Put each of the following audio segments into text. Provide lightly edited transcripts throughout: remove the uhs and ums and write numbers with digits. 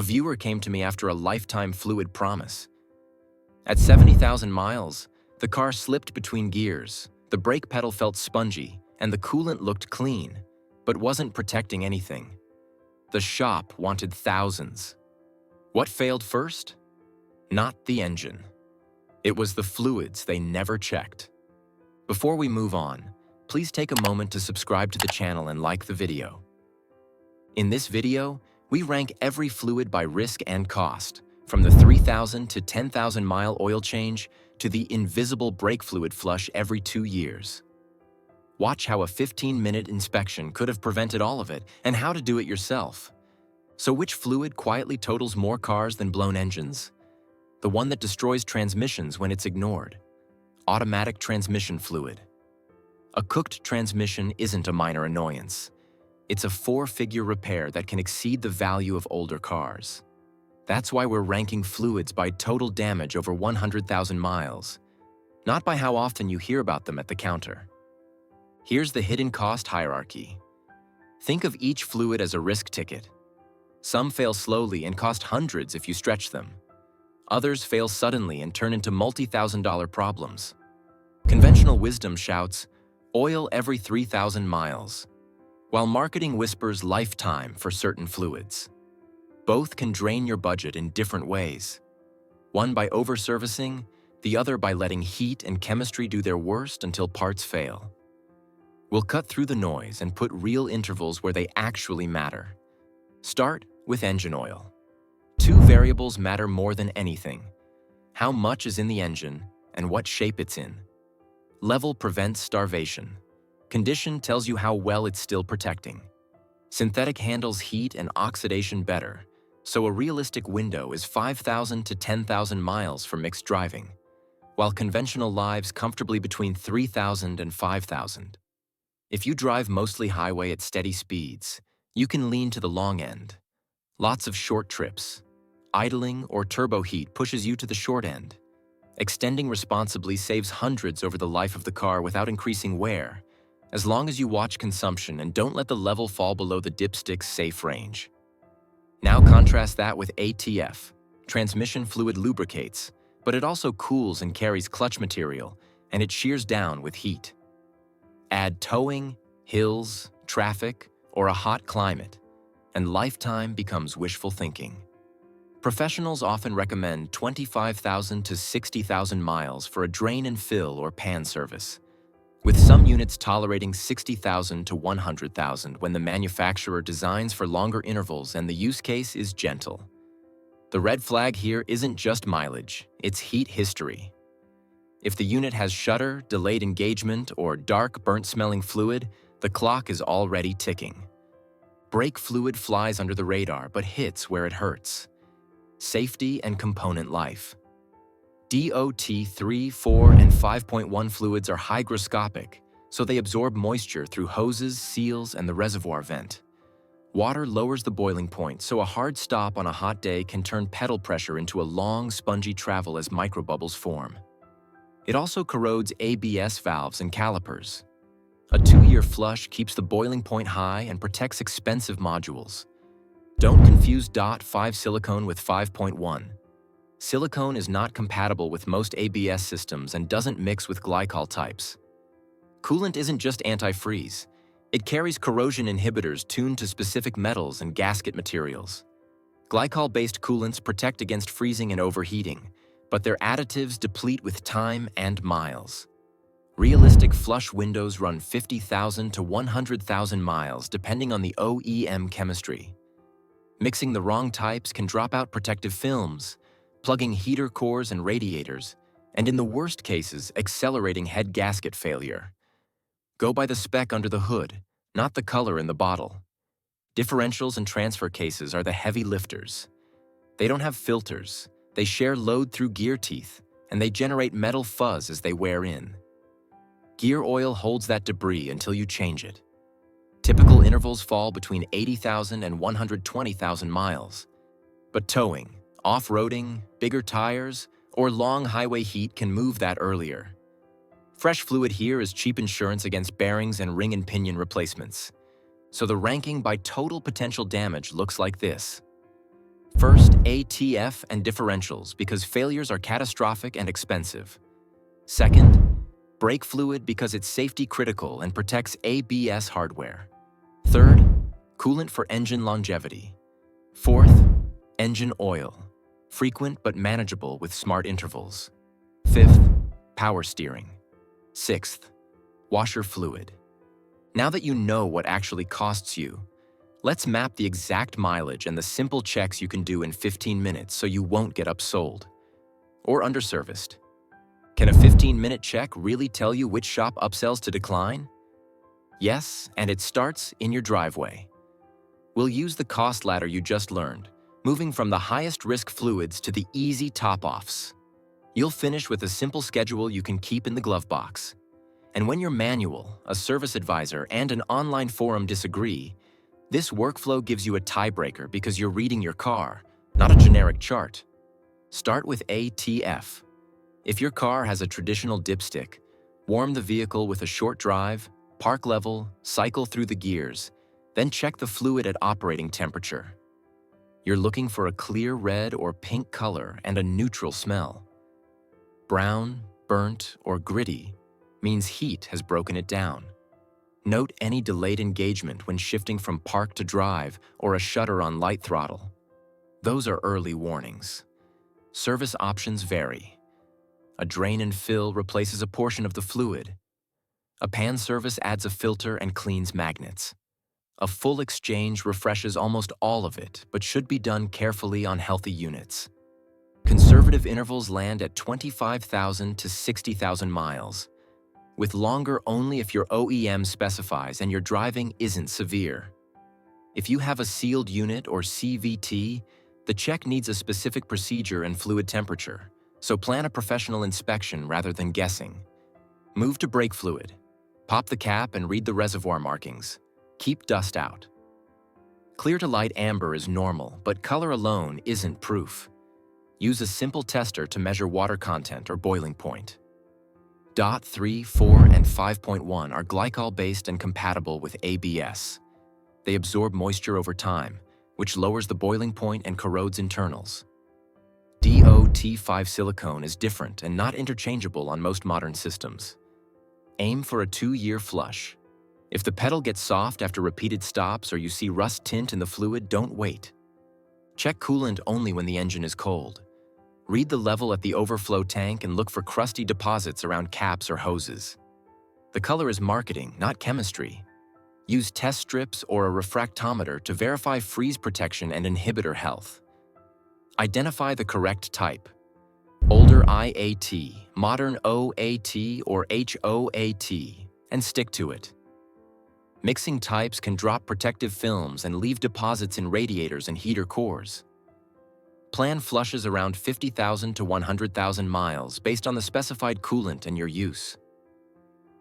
A viewer came to me after a lifetime fluid promise. At 70,000 miles, the car slipped between gears, the brake pedal felt spongy, and the coolant looked clean, but wasn't protecting anything. The shop wanted thousands. What failed first? Not the engine. It was the fluids they never checked. Before we move on, please take a moment to subscribe to the channel and like the video. In this video, we rank every fluid by risk and cost, from the 3,000 to 10,000 mile oil change to the invisible brake fluid flush every 2 years. Watch how a 15-minute inspection could have prevented all of it and how to do it yourself. So which fluid quietly totals more cars than blown engines? The one that destroys transmissions when it's ignored. Automatic transmission fluid. A cooked transmission isn't a minor annoyance. It's a 4-figure repair that can exceed the value of older cars. That's why we're ranking fluids by total damage over 100,000 miles, not by how often you hear about them at the counter. Here's the hidden cost hierarchy. Think of each fluid as a risk ticket. Some fail slowly and cost hundreds if you stretch them. Others fail suddenly and turn into multi-thousand-dollar problems. Conventional wisdom shouts, oil every 3,000 miles, while marketing whispers lifetime for certain fluids. Both can drain your budget in different ways. One by over-servicing, the other by letting heat and chemistry do their worst until parts fail. We'll cut through the noise and put real intervals where they actually matter. Start with engine oil. 2 variables matter more than anything: how much is in the engine and what shape it's in. Level prevents starvation. Condition tells you how well it's still protecting. Synthetic handles heat and oxidation better, so a realistic window is 5,000 to 10,000 miles for mixed driving, while conventional lives comfortably between 3,000 and 5,000. If you drive mostly highway at steady speeds, you can lean to the long end. Lots of short trips. Idling or turbo heat pushes you to the short end. Extending responsibly saves hundreds over the life of the car without increasing wear, as long as you watch consumption and don't let the level fall below the dipstick's safe range. Now contrast that with ATF. Transmission fluid lubricates, but it also cools and carries clutch material, and it shears down with heat. Add towing, hills, traffic, or a hot climate, and lifetime becomes wishful thinking. Professionals often recommend 25,000 to 60,000 miles for a drain and fill or pan service, with some units tolerating 60,000 to 100,000 when the manufacturer designs for longer intervals and the use case is gentle. The red flag here isn't just mileage, it's heat history. If the unit has shudder, delayed engagement, or dark, burnt-smelling fluid, the clock is already ticking. Brake fluid flies under the radar but hits where it hurts. Safety and component life. DOT 3, 4, and 5.1 fluids are hygroscopic, so they absorb moisture through hoses, seals, and the reservoir vent. Water lowers the boiling point, so a hard stop on a hot day can turn pedal pressure into a long, spongy travel as microbubbles form. It also corrodes ABS valves and calipers. A 2-year flush keeps the boiling point high and protects expensive modules. Don't confuse DOT 5 silicone with 5.1. Silicone is not compatible with most ABS systems and doesn't mix with glycol types. Coolant isn't just antifreeze. It carries corrosion inhibitors tuned to specific metals and gasket materials. Glycol-based coolants protect against freezing and overheating, but their additives deplete with time and miles. Realistic flush windows run 50,000 to 100,000 miles depending on the OEM chemistry. Mixing the wrong types can drop out protective films, plugging heater cores and radiators, and in the worst cases, accelerating head gasket failure. Go by the spec under the hood, not the color in the bottle. Differentials and transfer cases are the heavy lifters. They don't have filters, they share load through gear teeth, and they generate metal fuzz as they wear in. Gear oil holds that debris until you change it. Typical intervals fall between 80,000 and 120,000 miles. But towing, off-roading, bigger tires, or long highway heat can move that earlier. Fresh fluid here is cheap insurance against bearings and ring and pinion replacements. So the ranking by total potential damage looks like this. First, ATF and differentials because failures are catastrophic and expensive. Second, brake fluid because it's safety critical and protects ABS hardware. Third, coolant for engine longevity. Fourth, engine oil, frequent but manageable with smart intervals. Fifth, power steering. Sixth, washer fluid. Now that you know what actually costs you, let's map the exact mileage and the simple checks you can do in 15 minutes so you won't get upsold or underserviced. Can a 15-minute check really tell you which shop upsells to decline? Yes, and it starts in your driveway. We'll use the cost ladder you just learned, moving from the highest risk fluids to the easy top-offs. You'll finish with a simple schedule you can keep in the glove box. And when your manual, a service advisor, and an online forum disagree, this workflow gives you a tiebreaker because you're reading your car, not a generic chart. Start with ATF. If your car has a traditional dipstick, warm the vehicle with a short drive, park level, cycle through the gears, then check the fluid at operating temperature. You're looking for a clear red or pink color and a neutral smell. Brown, burnt, or gritty means heat has broken it down. Note any delayed engagement when shifting from park to drive or a shutter on light throttle. Those are early warnings. Service options vary. A drain and fill replaces a portion of the fluid. A pan service adds a filter and cleans magnets. A full exchange refreshes almost all of it, but should be done carefully on healthy units. Conservative intervals land at 25,000 to 60,000 miles, with longer only if your OEM specifies and your driving isn't severe. If you have a sealed unit or CVT, the check needs a specific procedure and fluid temperature, so plan a professional inspection rather than guessing. Move to brake fluid. Pop the cap and read the reservoir markings. Keep dust out. Clear to light amber is normal, but color alone isn't proof. Use a simple tester to measure water content or boiling point. DOT 3, 4, and 5.1 are glycol-based and compatible with ABS. They absorb moisture over time, which lowers the boiling point and corrodes internals. DOT5 silicone is different and not interchangeable on most modern systems. Aim for a 2-year flush. If the pedal gets soft after repeated stops or you see rust tint in the fluid, don't wait. Check coolant only when the engine is cold. Read the level at the overflow tank and look for crusty deposits around caps or hoses. The color is marketing, not chemistry. Use test strips or a refractometer to verify freeze protection and inhibitor health. Identify the correct type. Older IAT, modern OAT, or HOAT, and stick to it. Mixing types can drop protective films and leave deposits in radiators and heater cores. Plan flushes around 50,000 to 100,000 miles based on the specified coolant and your use.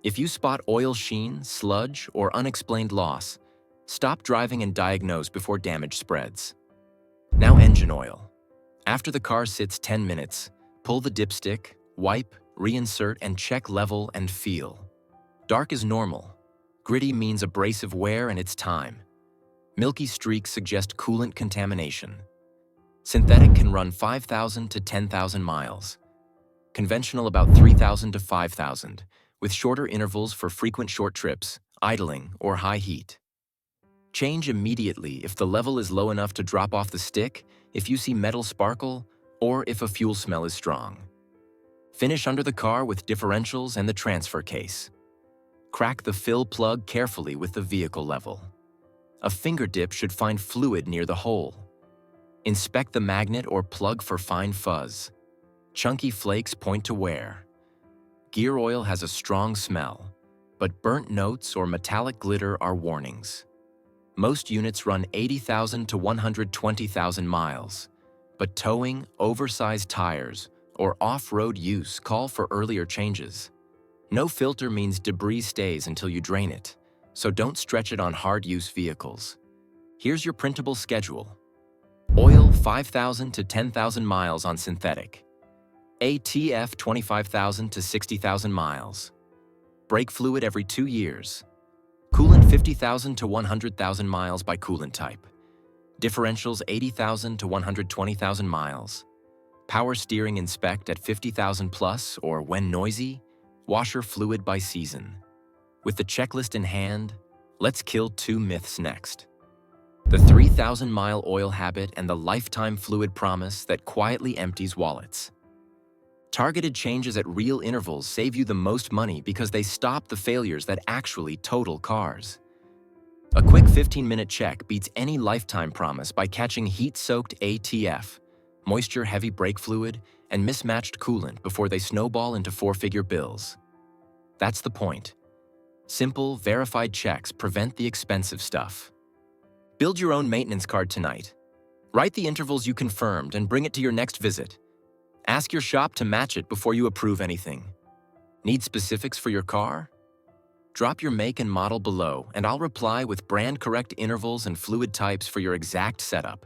If you spot oil sheen, sludge, or unexplained loss, stop driving and diagnose before damage spreads. Now engine oil. After the car sits 10 minutes, pull the dipstick, wipe, reinsert, and check level and feel. Dark is normal. Gritty means abrasive wear and it's time. Milky streaks suggest coolant contamination. Synthetic can run 5,000 to 10,000 miles. Conventional about 3,000 to 5,000, with shorter intervals for frequent short trips, idling, or high heat. Change immediately if the level is low enough to drop off the stick, if you see metal sparkle, or if a fuel smell is strong. Finish under the car with differentials and the transfer case. Crack the fill plug carefully with the vehicle level. A finger dip should find fluid near the hole. Inspect the magnet or plug for fine fuzz. Chunky flakes point to wear. Gear oil has a strong smell, but burnt notes or metallic glitter are warnings. Most units run 80,000 to 120,000 miles, but towing, oversized tires, or off-road use call for earlier changes. No filter means debris stays until you drain it, so don't stretch it on hard-use vehicles. Here's your printable schedule. Oil 5,000 to 10,000 miles on synthetic. ATF 25,000 to 60,000 miles. Brake fluid every 2 years. Coolant 50,000 to 100,000 miles by coolant type. Differentials 80,000 to 120,000 miles. Power steering inspect at 50,000 plus, or when noisy, washer fluid by season. With the checklist in hand, let's kill 2 myths next. The 3,000-mile oil habit and the lifetime fluid promise that quietly empties wallets. Targeted changes at real intervals save you the most money because they stop the failures that actually total cars. A quick 15-minute check beats any lifetime promise by catching heat-soaked ATF, moisture-heavy brake fluid, and mismatched coolant before they snowball into 4-figure bills. That's the point. Simple, verified checks prevent the expensive stuff. Build your own maintenance card tonight. Write the intervals you confirmed and bring it to your next visit. Ask your shop to match it before you approve anything. Need specifics for your car? Drop your make and model below, and I'll reply with brand-correct intervals and fluid types for your exact setup.